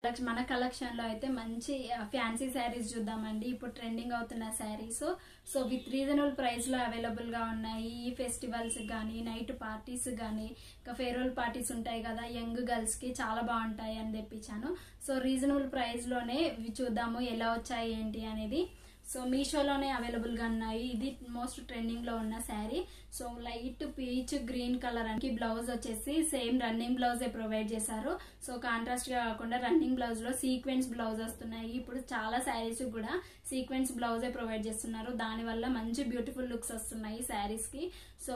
మన కలెక్షన్ లో అయితే మంచి ఫ్యాన్సీ శారీస్ చూద్దామండి. ఇప్పుడు ట్రెండింగ్ అవుతున్న saris so with reasonable price లో అవైలబుల్ గా ఉన్నాయి. ఈ ఫెస్టివల్స్ గానీ, నైట్ పార్టీస్ గానీ, ఇంకా ఫేర్వెల్ పార్టీస్ ఉంటాయి కదా, యంగ్ గర్ల్స్ కి చాలా బాగుంటాయి అని తెప్పించాను. సో రీజనబుల్ ప్రైస్ లోనే చూద్దాము ఎలా వచ్చాయి ఏంటి అనేది. సో మీషోలోనే అవైలబుల్ గా ఉన్నాయి. ఇది మోస్ట్ ట్రెండింగ్ లో ఉన్న sari. So light peach green colour అని బ్లౌజ్ వచ్చేసి సేమ్ రన్నింగ్ బ్లౌజ్ ప్రొవైడ్ చేశారు. సో కాంట్రాస్ట్ గా కాకుండా రన్నింగ్ బ్లౌజ్ లో సీక్వెన్స్ బ్లౌజ్ వస్తున్నాయి. ఇప్పుడు చాలా శారీస్ కూడా సీక్వెన్స్ బ్లౌజే ప్రొవైడ్ చేస్తున్నారు. దాని వల్ల మంచి బ్యూటిఫుల్ లుక్స్ వస్తున్నాయి శారీస్ కి. సో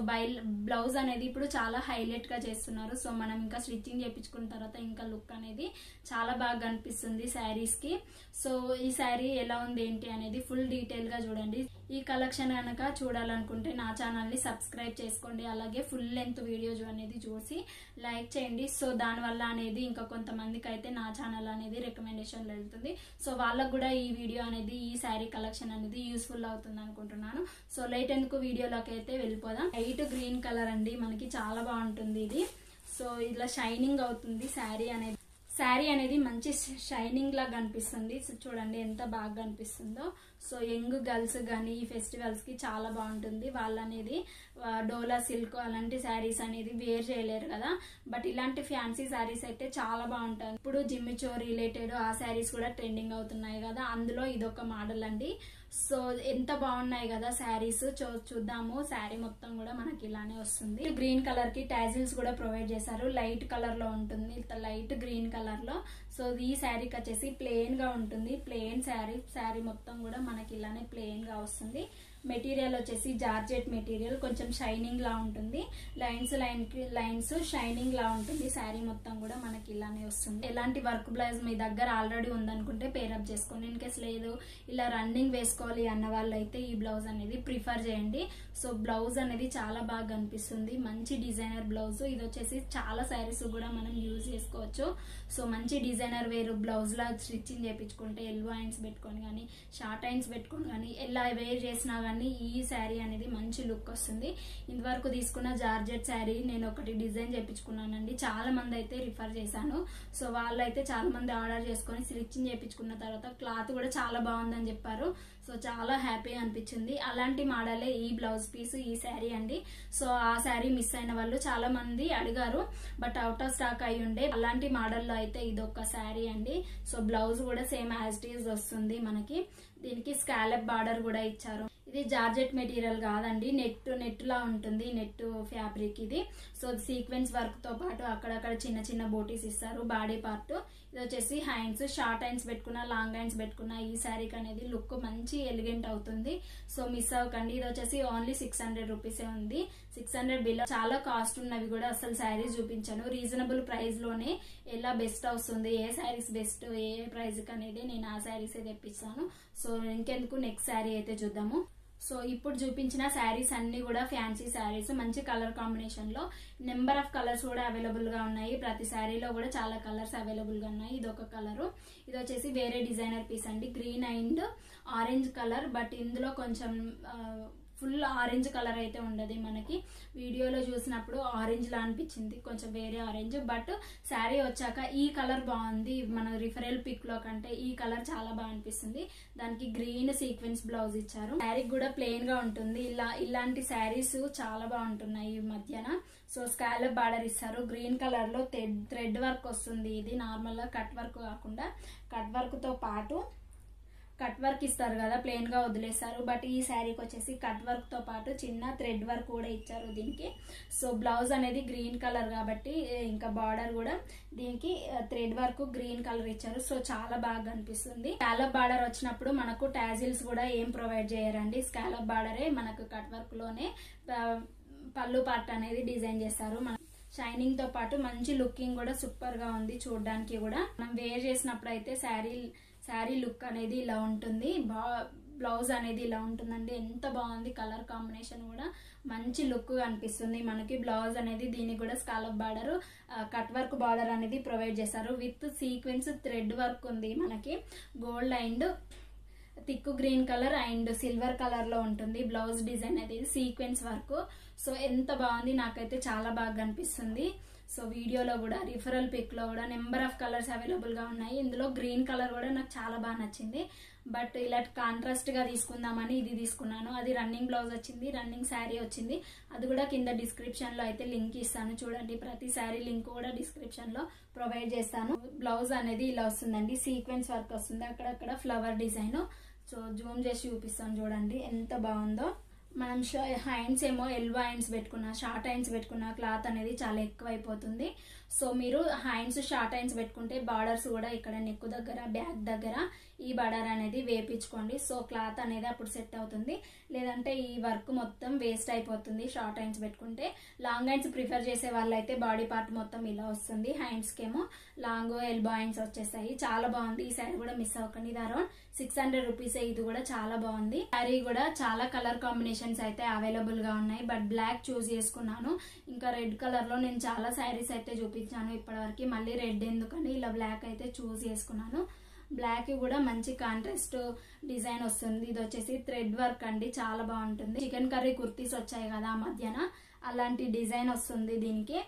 బ్లౌజ్ అనేది ఇప్పుడు చాలా హైలైట్ గా చేస్తున్నారు. సో మనం ఇంకా స్టిచ్చింగ్ చేయించుకున్న తర్వాత ఇంకా లుక్ అనేది చాలా బాగా కనిపిస్తుంది శారీస్ కి. సో ఈ శారీ ఎలా ఉంది ఏంటి అనేది ఫుల్ డీటెయిల్ గా చూడండి. ఈ కలెక్షన్ కనుక చూడాలనుకుంటే నా ఛానల్ ని సబ్స్క్రైబ్ చేసుకోండి. అలాగే ఫుల్ లెంత్ వీడియో అనేది చూసి లైక్ చేయండి. సో దాని వల్ల అనేది ఇంకా కొంతమందికి అయితే నా ఛానల్ అనేది రికమెండేషన్ వెళ్తుంది. సో వాళ్ళకు కూడా ఈ వీడియో అనేది, ఈ శారీ కలెక్షన్ అనేది యూస్ఫుల్ అవుతుంది అనుకుంటున్నాను. సో లైట్ ఎందుకు వీడియోలోకి అయితే వెళ్ళిపోదాం. లైట్ గ్రీన్ కలర్ అండి, మనకి చాలా బాగుంటుంది ఇది. సో ఇలా షైనింగ్ అవుతుంది శారీ అనేది మంచి షైనింగ్ లా కనిపిస్తుంది. చూడండి ఎంత బాగా కనిపిస్తుందో. సో యంగ్ గర్ల్స్ కానీ ఈ ఫెస్టివల్స్ కి చాలా బాగుంటుంది. వాళ్ళు అనేది డోలా సిల్క్ అలాంటి శారీస్ అనేది వేర్ చేయలేరు కదా, బట్ ఇలాంటి ఫ్యాన్సీ శారీస్ అయితే చాలా బాగుంటాయి. ఇప్పుడు జిమ్మిచో రిలేటెడ్ ఆ శారీస్ కూడా ట్రెండింగ్ అవుతున్నాయి కదా, అందులో ఇదొక మోడల్ అండి. సో ఎంత బాగున్నాయి కదా శారీస్. చూద్దాము. శారీ మొత్తం కూడా మనకి ఇలానే వస్తుంది. గ్రీన్ కలర్ కి టాజిల్స్ కూడా ప్రొవైడ్ చేశారు. లైట్ కలర్ లో ఉంటుంది, లైట్ గ్రీన్ కలర్ లో. సో ఈ శారీకి వచ్చేసి ప్లెయిన్ గా ఉంటుంది. ప్లెయిన్ శారీ మొత్తం కూడా మనకి ఇలానే ప్లెయిన్ గా వస్తుంది. మెటీరియల్ వచ్చేసి జార్జెట్ మెటీరియల్, కొంచెం షైనింగ్ లా ఉంటుంది. లైన్స్ షైనింగ్ లా ఉంటుంది. శారీ మొత్తం కూడా మనకి ఇలానే వస్తుంది. ఎలాంటి వర్క్ బ్లౌజ్ మీ దగ్గర ఆల్రెడీ ఉందనుకుంటే పేరప్ చేసుకోండి. ఇన్ కేస్ లేదు ఇలా రన్నింగ్ వేసుకోవాలి అన్న వాళ్ళు అయితే ఈ బ్లౌజ్ అనేది ప్రిఫర్ చేయండి. సో బ్లౌజ్ అనేది చాలా బాగా కనిపిస్తుంది. మంచి డిజైనర్ బ్లౌజ్. ఇది వచ్చేసి చాలా శారీస్ కూడా మనం యూజ్ చేసుకోవచ్చు. సో మంచి డిజైనర్ వేరు బ్లౌజ్ లా స్టిచ్చింగ్ చేయించుకుంటే ఎల్బో హ్యాండ్స్ పెట్టుకొని కానీ, షార్ట్ హ్యాండ్స్ పెట్టుకొని కానీ, ఎలా వేర్ చేసినా కానీ ఈ శారీ అనేది మంచి లుక్ వస్తుంది. ఇంతవరకు తీసుకున్న జార్జెట్ శారీ నేను ఒకటి డిజైన్ చేయించుకున్నానండి. చాలా మంది అయితే రిఫర్ చేశాను. సో వాళ్ళైతే చాలా మంది ఆర్డర్ చేసుకొని స్టిచ్చింగ్ చేయించుకున్న తర్వాత క్లాత్ కూడా చాలా బాగుందని చెప్పారు. సో చాలా హ్యాపీగా అనిపించింది. అలాంటి మోడలే ఈ బ్లౌజ్ పీస్, ఈ శారీ అండి. సో ఆ శారీ మిస్ అయిన వాళ్ళు చాలా మంది అడిగారు, బట్ అవుట్ ఆఫ్ స్టాక్ అయి ఉండే. అలాంటి మోడల్లో అయితే ఇదొక శారీ అండి. సో బ్లౌజ్ కూడా సేమ్ యాజ్ ఇట్ ఈజ్ వస్తుంది మనకి. దీనికి స్కాలప్ బార్డర్ కూడా ఇచ్చారు. ఇది జార్జెట్ మెటీరియల్ కాదండి, నెట్ లా ఉంటుంది. నెట్ ఫ్యాబ్రిక్ ఇది. సో సీక్వెన్స్ వర్క్ తో పాటు అక్కడక్కడ చిన్న చిన్న బోటీస్ ఇస్తారు బాడీ పార్ట్. ఇది వచ్చేసి హ్యాండ్స్, షార్ట్ హ్యాండ్స్ పెట్టుకున్న, లాంగ్ హ్యాండ్స్ పెట్టుకున్న ఈ శారీకి అనేది లుక్ మంచి ఎలిగెంట్ అవుతుంది. సో మిస్ అవ్వకండి. ఇది వచ్చేసి ఓన్లీ 600 రూపీసే ఉంది. 600 బిలో. చాలా కాస్ట్ ఉన్నవి కూడా అసలు శారీస్ చూపించాను. రీజనబుల్ ప్రైస్ లోనే ఎలా బెస్ట్ వస్తుంది, ఏ శారీస్ బెస్ట్, ఏ ప్రైస్ కి అనేది నేను ఆ శారీస్ తెప్పిస్తాను. సో ఇంకెందుకు నెక్స్ట్ శారీ అయితే చూద్దాము. సో ఇప్పుడు చూపించిన శారీస్ అన్ని కూడా ఫ్యాన్సీ శారీస్, మంచి కలర్ కాంబినేషన్ లో. నెంబర్ ఆఫ్ కలర్స్ కూడా అవైలబుల్ గా ఉన్నాయి. ప్రతి శారీలో కూడా చాలా కలర్స్ అవైలబుల్ గా ఉన్నాయి. ఇది ఒక కలర్. ఇది వచ్చేసి వేరే డిజైనర్ పీస్ అండి, green and orange colour. But ఇందులో కొంచెం ఫుల్ ఆరెంజ్ కలర్ అయితే ఉండదు. మనకి వీడియోలో చూసినప్పుడు ఆరెంజ్ లా అనిపించింది, కొంచెం వేరే ఆరెంజ్. బట్ శారీ వచ్చాక ఈ కలర్ బాగుంది. మన రిఫరల్ పిక్ లో కంటే ఈ కలర్ చాలా బాగా అనిపిస్తుంది. దానికి గ్రీన్ సీక్వెన్స్ బ్లౌజ్ ఇచ్చారు. శారీ కూడా ప్లెయిన్ గా ఉంటుంది. ఇలాంటి శారీస్ చాలా బాగుంటున్నాయి ఈ మధ్యన. సో స్కాలప్ బార్డర్ ఇస్తారు. గ్రీన్ కలర్ లో థ్రెడ్ వర్క్ వస్తుంది. ఇది నార్మల్ గా కట్ వర్క్ కాకుండా, కట్ వర్క్ తో పాటు కట్ వర్క్ ఇస్తారు కదా, ప్లెయిన్ గా వదిలేస్తారు. బట్ ఈ శారీకి వచ్చేసి కట్ వర్క్ తో పాటు చిన్న థ్రెడ్ వర్క్ కూడా ఇచ్చారు దీనికి. సో బ్లౌజ్ అనేది గ్రీన్ కలర్ కాబట్టి ఇంకా బార్డర్ కూడా దీనికి థ్రెడ్ వర్క్ గ్రీన్ కలర్ ఇచ్చారు. సో చాలా బాగా కనిపిస్తుంది. స్కాలప్ బార్డర్ వచ్చినప్పుడు మనకు టాజిల్స్ కూడా ఏం ప్రొవైడ్ చేయరండి. స్కాలప్ బార్డరే మనకు కట్ వర్క్ లోనే పళ్ళు పార్ట్ అనేది డిజైన్ చేస్తారు. షైనింగ్ తో పాటు మంచి లుకింగ్ కూడా సూపర్ గా ఉంది చూడడానికి కూడా. మనం వేర్ చేసినప్పుడు అయితే శారీ లుక్ అనేది ఇలా ఉంటుంది. బ్లౌజ్ అనేది ఇలా ఉంటుందండి. ఎంత బాగుంది. కలర్ కాంబినేషన్ కూడా మంచి లుక్ అనిపిస్తుంది మనకి. బ్లౌజ్ అనేది దీనికి కూడా scallop border, cut work border అనేది ప్రొవైడ్ చేశారు. విత్ సీక్వెన్స్ థ్రెడ్ వర్క్ ఉంది మనకి. Gold and thick green colour and silver colour లో ఉంటుంది బ్లౌజ్ డిజైన్ అనేది, సీక్వెన్స్ వర్క్. సో ఎంత బాగుంది, నాకైతే చాలా బాగా కనిపిస్తుంది. సో వీడియోలో కూడా రిఫరల్ పిక్లో కూడా నెంబర్ ఆఫ్ కలర్స్ అవైలబుల్గా ఉన్నాయి. ఇందులో గ్రీన్ కలర్ కూడా నాకు చాలా బాగా నచ్చింది. బట్ ఇలా కాంట్రాస్ట్గా తీసుకుందామని ఇది తీసుకున్నాను. అది రన్నింగ్ బ్లౌజ్ వచ్చింది, రన్నింగ్ శారీ వచ్చింది. అది కూడా కింద డిస్క్రిప్షన్లో అయితే లింక్ ఇస్తాను చూడండి. ప్రతి శారీ లింక్ కూడా డిస్క్రిప్షన్లో ప్రొవైడ్ చేస్తాను. బ్లౌజ్ అనేది ఇలా వస్తుందండి, సీక్వెన్స్ వర్క్ వస్తుంది, అక్కడక్కడ ఫ్లవర్ డిజైన్. సో జూమ్ చేసి చూపిస్తాను చూడండి ఎంత బాగుందో. మనం హ్యాండ్స్ ఏమో ఎల్బో హ్యాండ్స్ పెట్టుకున్నా, షార్ట్ హ్యాండ్స్ పెట్టుకున్నా క్లాత్ అనేది చాలా ఎక్కువ అయిపోతుంది. సో మీరు హ్యాండ్స్ షార్ట్ హ్యాండ్స్ పెట్టుకుంటే బార్డర్స్ కూడా ఇక్కడ నెక్ దగ్గర, బ్యాక్ దగ్గర ఈ బార్డర్ అనేది వేపించుకోండి. సో క్లాత్ అనేది అప్పుడు సెట్ అవుతుంది. లేదంటే ఈ వర్క్ మొత్తం వేస్ట్ అయిపోతుంది షార్ట్ హ్యాండ్స్ పెట్టుకుంటే. లాంగ్ హ్యాండ్స్ ప్రిఫర్ చేసే వాళ్ళైతే బాడీ పార్ట్ మొత్తం ఇలా వస్తుంది, హ్యాండ్స్కి ఏమో లాంగ్ ఎల్బో హ్యాండ్స్ వచ్చేసాయి. చాలా బాగుంది. ఈ శారీ కూడా మిస్ అవ్వకండి. ఇది అరౌండ్ 600 రూపీస్. ఇది కూడా చాలా బాగుంది. శారీ కూడా చాలా కలర్ కాంబినేషన్స్ అయితే అవైలబుల్ గా ఉన్నాయి. బట్ బ్లాక్ చూస్ చేసుకున్నాను. ఇంకా రెడ్ కలర్ లో నేను చాలా శారీస్ అయితే చూపించాను ఇప్పటివరకు. మళ్ళీ రెడ్ ఎందుకని ఇలా బ్లాక్ అయితే చూస్ చేసుకున్నాను. బ్లాక్ కూడా మంచి కాంట్రాస్ట్ డిజైన్ వస్తుంది. ఇది వచ్చేసి థ్రెడ్ వర్క్ అండి, చాలా బాగుంటుంది. చికెన్ కర్రీ కుర్తీస్ వచ్చాయి కదా ఆ మధ్యన, అలాంటి డిజైన్ వస్తుంది దీనికి.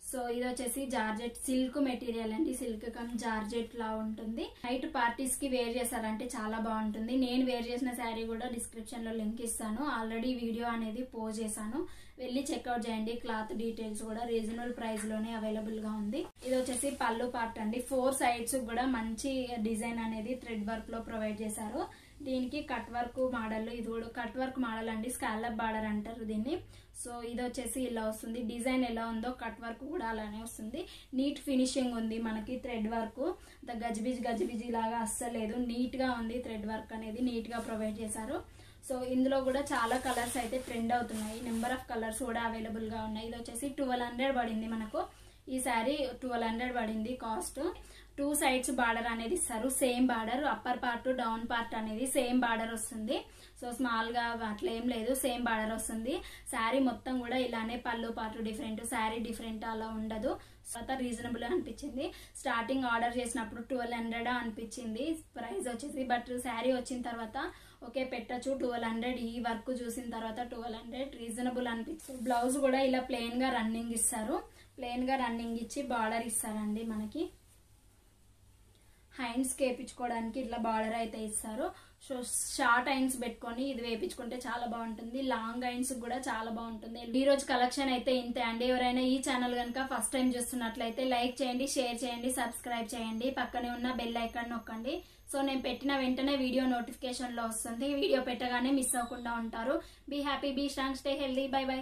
సో ఇది వచ్చేసి జార్జెట్ సిల్క్ మెటీరియల్ అండి, సిల్క్ కమ్ జార్జెట్ లా ఉంటుంది. నైట్ పార్టీస్ కి వేర్ చేశారంటే చాలా బాగుంటుంది. నేను వేర్ చేసిన శారీ కూడా డిస్క్రిప్షన్ లో లింక్ ఇస్తాను. ఆల్రెడీ వీడియో అనేది పోస్ట్ చేశాను, వెళ్ళి చెక్అవుట్ చేయండి. క్లాత్ డీటెయిల్స్ కూడా రీజనబుల్ ప్రైస్ లోనే అవైలబుల్ గా ఉంది. ఇది వచ్చేసి పళ్ళు పార్ట్ అండి. 4 సైడ్స్ కూడా మంచి డిజైన్ అనేది థ్రెడ్ వర్క్ లో ప్రొవైడ్ చేశారు. దీనికి కట్ వర్క్ మోడల్, ఇది కూడా కట్ వర్క్ మోడల్ అండి, స్కాలప్ బార్డర్ అంటారు దీన్ని. సో ఇది వచ్చేసి ఇలా వస్తుంది. డిజైన్ ఎలా ఉందో కట్ వర్క్ కూడా అలానే వస్తుంది. నీట్ ఫినిషింగ్ ఉంది మనకి. థ్రెడ్ వర్క్ గజిబిజి లాగా అస్సలేదు, నీట్ గా ఉంది. థ్రెడ్ వర్క్ అనేది నీట్ గా ప్రొవైడ్ చేశారు. సో ఇందులో కూడా చాలా కలర్స్ అయితే ట్రెండ్ అవుతున్నాయి. నెంబర్ ఆఫ్ కలర్స్ కూడా అవైలబుల్ గా ఉన్నాయి. ఇది వచ్చేసి 1200 పడింది మనకు. ఈ శారీ 1200 పడింది కాస్ట్. 2 సైడ్స్ బార్డర్ అనేది ఇస్తారు, same border. Upper part down part అనేది సేమ్ బార్డర్ వస్తుంది. సో స్మాల్ గా అట్లా ఏం లేదు, సేమ్ బార్డర్ వస్తుంది. శారీ మొత్తం కూడా ఇలానే పళ్ళు పార్ట్ డిఫరెంట్, శారీ డిఫరెంట్ అలా ఉండదు. రీజనబుల్ అనిపించింది. స్టార్టింగ్ ఆర్డర్ చేసినప్పుడు 1200 అనిపించింది ప్రైస్ వచ్చేసి. బట్ శారీ వచ్చిన తర్వాత ఓకే పెట్టచ్చు 1200. ఈ వర్క్ చూసిన తర్వాత 1200 రీజనబుల్ అనిపించింది. బ్లౌజ్ కూడా ఇలా ప్లెయిన్ గా రన్నింగ్ ఇస్తారు. ప్లెయిన్ గా రన్నింగ్ ఇచ్చి బార్డర్ ఇస్తారండి మనకి. హ్యాండ్స్ వేయించుకోవడానికి ఇట్లా బార్డర్ అయితే ఇస్తారు. సో షార్ట్ హ్యాండ్స్ పెట్టుకొని ఇది వేయించుకుంటే చాలా బాగుంటుంది. లాంగ్ హ్యాండ్స్ కూడా చాలా బాగుంటుంది. ఈ రోజు కలెక్షన్ అయితే ఇంతే అండి. ఎవరైనా ఈ ఛానల్ కనుక ఫస్ట్ టైం చూస్తున్నట్లయితే లైక్ చేయండి, షేర్ చేయండి, సబ్స్క్రైబ్ చేయండి, పక్కనే ఉన్న బెల్ ఐకాన్ నొక్కండి. సో నేను పెట్టిన వెంటనే వీడియో నోటిఫికేషన్ లో వస్తుంది. వీడియో పెట్టగానే మిస్ అవ్వకుండా ఉంటారు. Be happy, be strong, stay healthy. Bye by.